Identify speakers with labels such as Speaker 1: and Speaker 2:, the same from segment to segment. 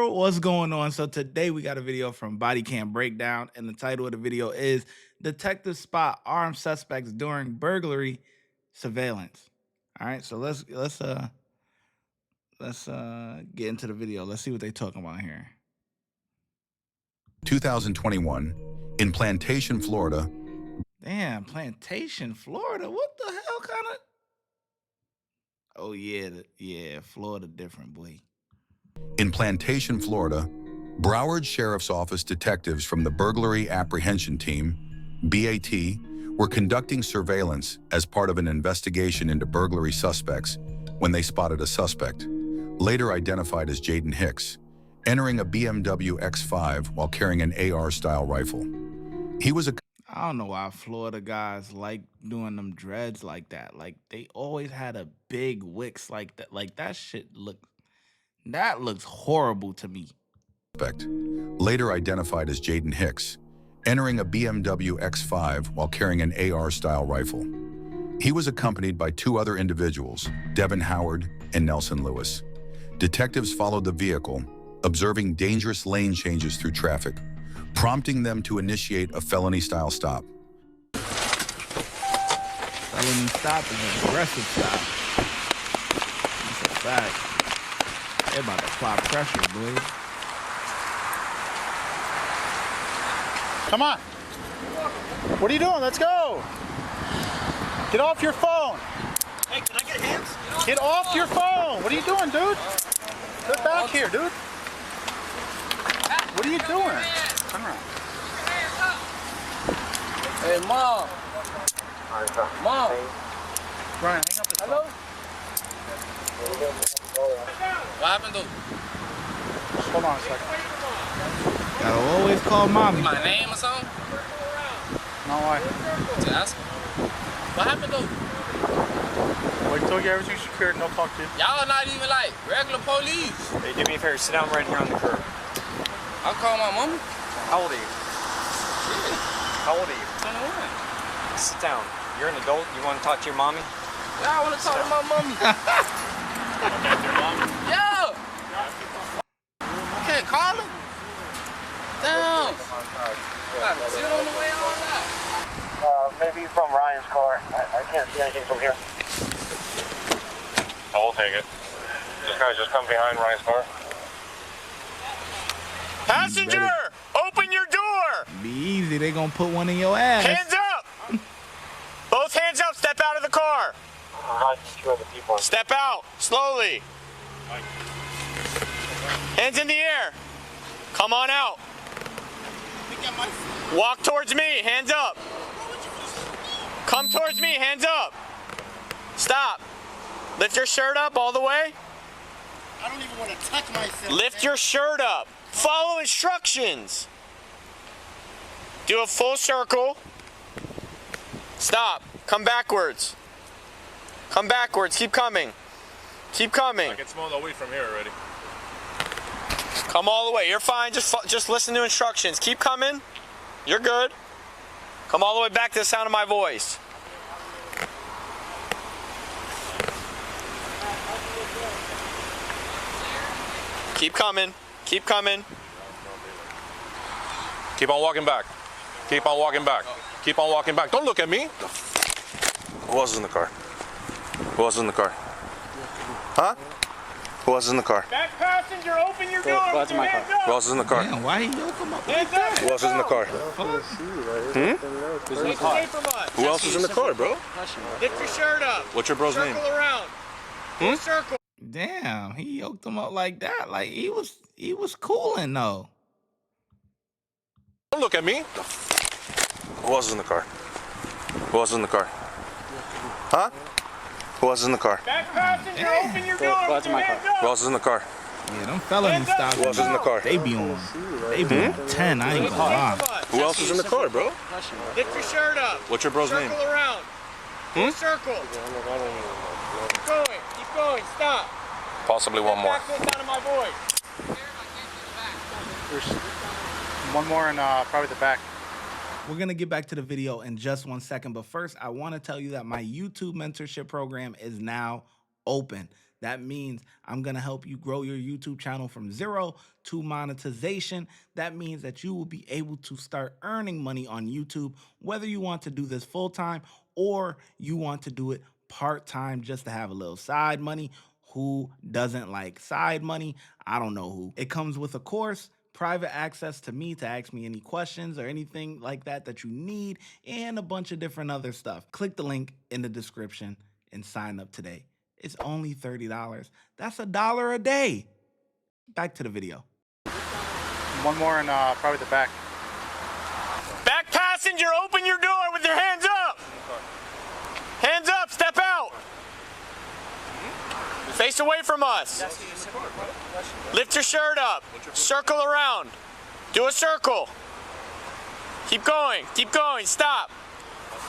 Speaker 1: What's going on? So today we got a video from Body Cam Breakdown, and the title of the video is Detectives Spot Armed Suspects During Burglary Surveillance. All right, so let's get into the video. Let's see what they're talking about here.
Speaker 2: 2021 in Plantation, Florida.
Speaker 1: Damn, Plantation, Florida. What the hell kind of? Oh yeah, Florida different, boy.
Speaker 2: In Plantation, Florida, Broward Sheriff's Office detectives from the Burglary Apprehension Team, BAT, were conducting surveillance as part of an investigation into burglary suspects when they spotted a suspect, later identified as Jaden Hicks, entering a BMW X5 while carrying an AR-style rifle. He was a
Speaker 1: I don't know why Florida guys like doing them dreads like that. Like they always had a big wicks like that. Like that looks horrible to me.
Speaker 2: suspect, later identified as Jaden Hicks, entering a BMW X5 while carrying an AR-style rifle. He was accompanied by two other individuals, Devin Howard and Nelson Lewis. Detectives followed the vehicle, observing dangerous lane changes through traffic, prompting them to initiate a felony-style stop.
Speaker 1: Felony stop is an aggressive stop. That's a fact. They're about to apply pressure, boy.
Speaker 3: Come on. What are you doing? Let's go. Get off your phone.
Speaker 4: Hey, can I get hands?
Speaker 3: Get off your phone. What are you doing, dude? Get back here, dude. What are you doing? Turn around.
Speaker 4: Hey, Mom. Mom.
Speaker 3: Ryan, hang up the phone.
Speaker 4: What happened, dude?
Speaker 3: Hold on a second.
Speaker 1: Gotta always call mommy.
Speaker 4: My name or something?
Speaker 3: No, why?
Speaker 4: To ask him. What happened, dude?
Speaker 3: Well, he told you everything's secure. No talk to you.
Speaker 4: Y'all not even like regular police.
Speaker 5: Hey, do me a favor, sit down right here on the curb.
Speaker 4: I'll call my mama.
Speaker 5: How old are you? How old are you?
Speaker 4: 21.
Speaker 5: Sit down. You're an adult. You want to talk to your mommy?
Speaker 4: Yeah, I want to talk to my mommy. Yeah. Okay, call her. Damn. Sit on the way all that.
Speaker 6: Maybe from Ryan's car. I can't see anything from here.
Speaker 7: I will take it. This guy just come behind Ryan's car.
Speaker 3: Passenger, open your door.
Speaker 1: Be easy, they gonna put one in your ass.
Speaker 3: Hands up. Both hands up. Step out of the car.
Speaker 6: Two other people.
Speaker 3: Step out. Slowly. Hands in the air. Come on out. Walk towards me. Hands up. Come towards me. Hands up. Stop. Lift your shirt up all the way.
Speaker 8: I don't even want to touch myself.
Speaker 3: Lift your shirt up. Follow instructions. Do a full circle. Stop. Come backwards. Come backwards. Keep coming. Keep coming.
Speaker 7: I can smell the weed from here already.
Speaker 3: Come all the way. You're fine. Just listen to instructions. Keep coming. You're good. Come all the way back to the sound of my voice. Keep coming. Keep coming.
Speaker 7: Keep on walking back. Keep on walking back. Keep on walking back. Don't look at me. Who else is in the car? Who else is in the car? Huh? Who else is in the car?
Speaker 3: Back passenger, open your door.
Speaker 5: Go out to my car.
Speaker 7: Who else is in the car?
Speaker 1: Damn, why he yoke him up?
Speaker 3: Hands up.
Speaker 7: Who else is in the car?
Speaker 5: Who's in the car?
Speaker 7: Who else is in the car, bro?
Speaker 3: Lift your shirt up.
Speaker 7: What's your bro's name?
Speaker 3: Circle around. Circle.
Speaker 1: Damn, he yoked him up like that. Like he was cooling though.
Speaker 7: Don't look at me. Who else is in the car? Who else is in the car? Huh? Who else is in the car?
Speaker 3: Back passenger, open your door.
Speaker 5: Go out to my car.
Speaker 7: Who else is in the car?
Speaker 1: Yeah, them felony stops.
Speaker 7: Who else is in the car?
Speaker 1: They be on 10. I ain't gonna lie.
Speaker 7: Who else is in the car, bro?
Speaker 3: Lift your shirt up.
Speaker 7: What's your bro's name?
Speaker 3: Circle around. Circle. Keep going. Keep going. Stop.
Speaker 7: Possibly one more.
Speaker 3: Back to the sound of my voice. There's one more in probably the back.
Speaker 1: We're going to get back to the video in just 1 second, but first I want to tell you that my YouTube mentorship program is now open. That means I'm gonna help you grow your YouTube channel from 0 to monetization. That means that you will be able to start earning money on YouTube, whether you want to do this full-time or you want to do it part-time just to have a little side money. Who doesn't like side money? I don't know who. It comes with a course, private access to me to ask me any questions or anything like that that you need, and a bunch of different other stuff. Click the link in the description and sign up today. It's only $30. That's $1 a day. Back to the video.
Speaker 5: One more in probably the back.
Speaker 3: Back passenger, open your door with your hands up. Hands up, step out. Face away from us. Lift your shirt up. Circle around. Do a circle. Keep going, stop.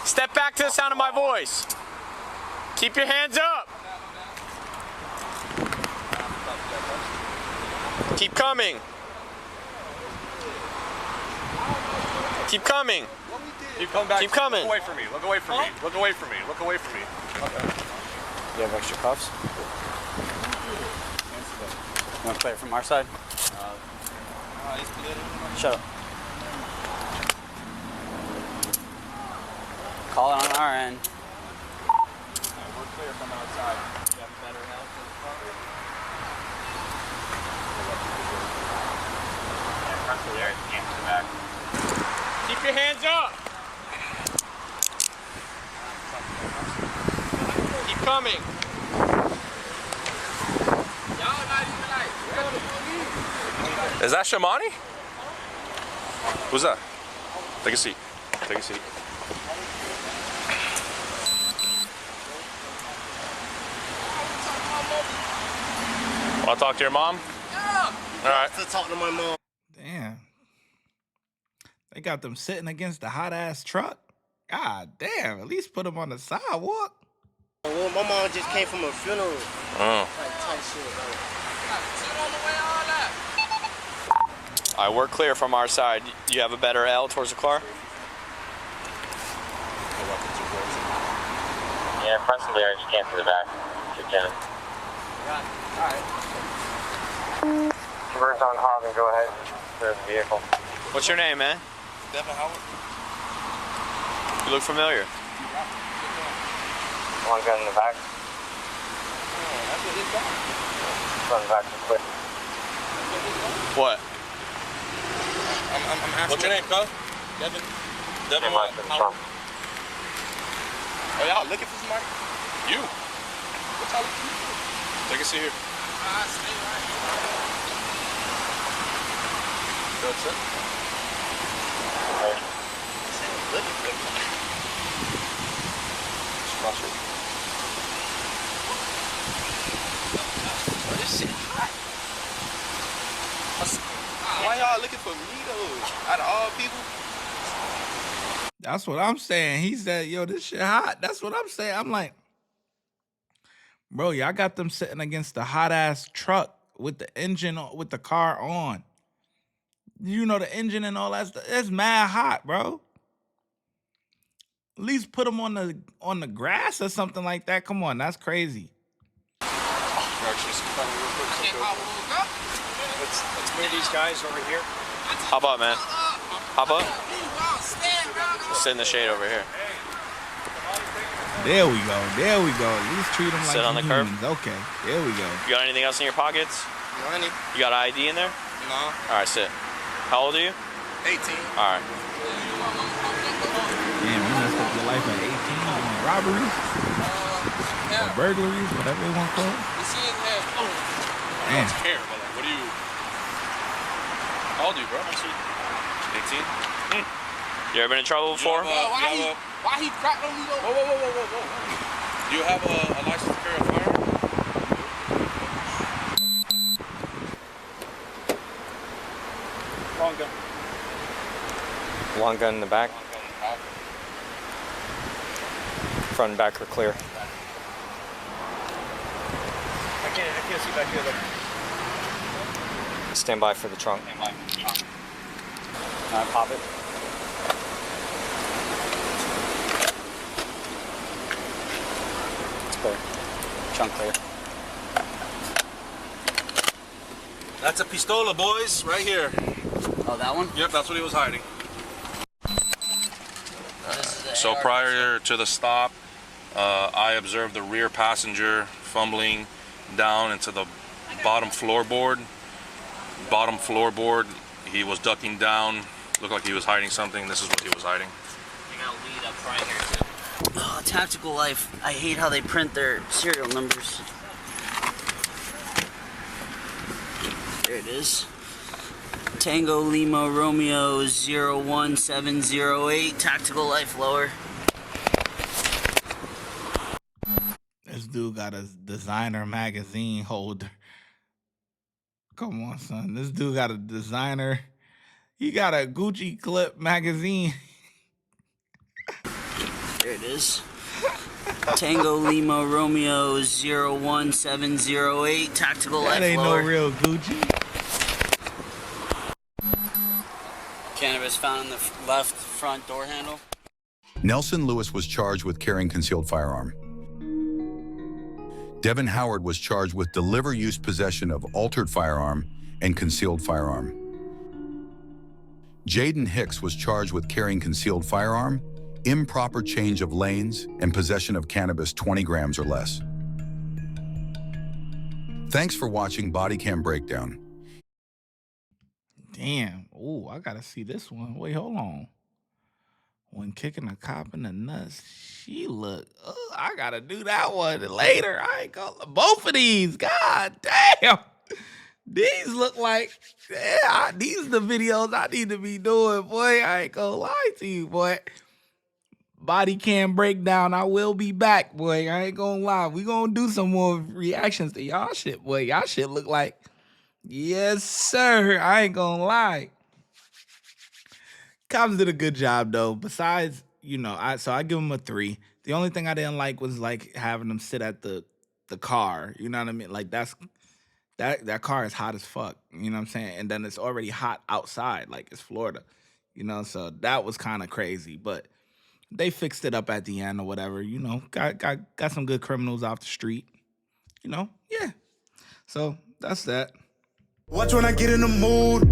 Speaker 3: Step back to the sound of my voice. Keep your hands up. Keep coming. Keep coming.
Speaker 7: Keep coming back.
Speaker 3: Keep coming.
Speaker 7: Look away from me. Look away from me. Look away from me. Look away from me. Okay.
Speaker 4: You have extra cuffs? You want to play it from our side? Shut up. Call it on our end.
Speaker 7: We're clear from outside. You have a better help for the car?
Speaker 3: Keep your hands up. Keep coming.
Speaker 7: Is that Shamani? Who's that? Take a seat. Take a seat. Want to talk to your mom?
Speaker 8: Yeah.
Speaker 7: All right.
Speaker 8: To talk to my mom.
Speaker 1: Damn. They got them sitting against the hot ass truck. God damn, at least put them on the sidewalk.
Speaker 8: Well, my mom just came from a funeral.
Speaker 7: Oh.
Speaker 8: Like tight shit.
Speaker 3: All right, we're clear from our side. You have a better L towards the car?
Speaker 6: Yeah, front there, you can't to the back. You can. Birds on Harvey, go ahead. There's the vehicle.
Speaker 3: What's your name, man?
Speaker 7: Devin Howard.
Speaker 3: You look familiar.
Speaker 6: One gun in the back. Run back to quick.
Speaker 3: What?
Speaker 7: I'm asking. What's your name, cuz? Devin. Devin what? Howard. Oh, y'all looking for somebody? You. What y'all looking for? Take a seat here.
Speaker 4: Stay right here.
Speaker 7: That's it. Cross it.
Speaker 4: Oh, this shit hot.
Speaker 7: Why y'all looking for me though? Out of all people?
Speaker 1: That's what I'm saying. He said, yo, this shit hot. That's what I'm saying. I'm like, bro, y'all got them sitting against the hot ass truck with the engine, with the car on. You know, the engine and all that stuff. It's mad hot, bro. At least put them on the grass or something like that. Come on, that's crazy.
Speaker 5: Let's move these guys over here.
Speaker 3: Hop up, man. Hop up. Sit in the shade over here.
Speaker 1: There we go. There we go. At least treat them like
Speaker 3: Sit on the curb.
Speaker 1: humans. Okay, there we go.
Speaker 3: You got anything else in your pockets?
Speaker 5: Money?
Speaker 3: You got an ID in there?
Speaker 5: No.
Speaker 3: All right, sit. How old are you?
Speaker 5: 18.
Speaker 3: All right.
Speaker 1: Damn, you messed up your life at 18 doing robberies or burglaries, whatever they want to call it. Damn.
Speaker 7: Care, but like, what do you? How old are you, bro? 18.
Speaker 3: You ever been in trouble before?
Speaker 4: Why he cracked on me though?
Speaker 7: Whoa. Do you have a license to carry a firearm?
Speaker 5: Long gun.
Speaker 9: Long gun in the back. Front and back are clear.
Speaker 5: I can't see back here.
Speaker 9: Stand by for the trunk. Pop it. It's clear. Trunk clear.
Speaker 7: That's a pistola, boys, right here.
Speaker 4: Oh, that one?
Speaker 7: Yep, that's what he was hiding.
Speaker 4: This is
Speaker 7: So prior to the stop, I observed the rear passenger fumbling down into the bottom floorboard. He was ducking down. Looked like he was hiding something. This is what he was hiding.
Speaker 4: You got a lead up right here too. Oh, Tactical Life. I hate how they print their serial numbers. There it is. Tango Lima Romeo 01708. Tactical Life lower.
Speaker 1: This dude got a designer magazine holder. Come on, son. This dude got a designer. He got a Gucci clip magazine.
Speaker 4: There it is. Tango Lima Romeo 01708. Tactical Life
Speaker 1: That ain't
Speaker 4: lower.
Speaker 1: no real Gucci.
Speaker 4: Cannabis found in the left front door handle.
Speaker 2: Nelson Lewis was charged with carrying concealed firearm. Devin Howard was charged with deliver use possession of altered firearm and concealed firearm. Jaden Hicks was charged with carrying concealed firearm, improper change of lanes, and possession of cannabis 20 grams or less. Thanks for watching Body Cam Breakdown.
Speaker 1: Damn. Oh, I gotta see this one. Wait, hold on. When kicking a cop in the nuts, she look. I gotta do that one later. I ain't gonna. Both of these. God damn. These look like. Yeah, these are the videos I need to be doing, boy. I ain't gonna lie to you, boy. Body Cam Breakdown. I will be back, boy. I ain't gonna lie. We gonna do some more reactions to y'all shit, boy. Y'all shit look like. Yes, sir. I ain't gonna lie. Cops did a good job though. Besides, you know, I give them a 3. The only thing I didn't like was like having them sit at the car. You know what I mean? Like that car is hot as fuck. You know what I'm saying? And then it's already hot outside, like it's Florida. You know, so that was kind of crazy. But they fixed it up at the end or whatever. You know, got some good criminals off the street. You know, yeah. So that's that.
Speaker 10: Watch when I get in the mood.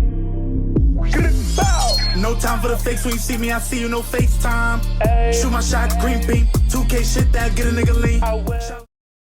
Speaker 10: No time for the fakes. When you see me, I see you, no FaceTime. Shoot my shot, green beam. 2K shit that get a nigga lean.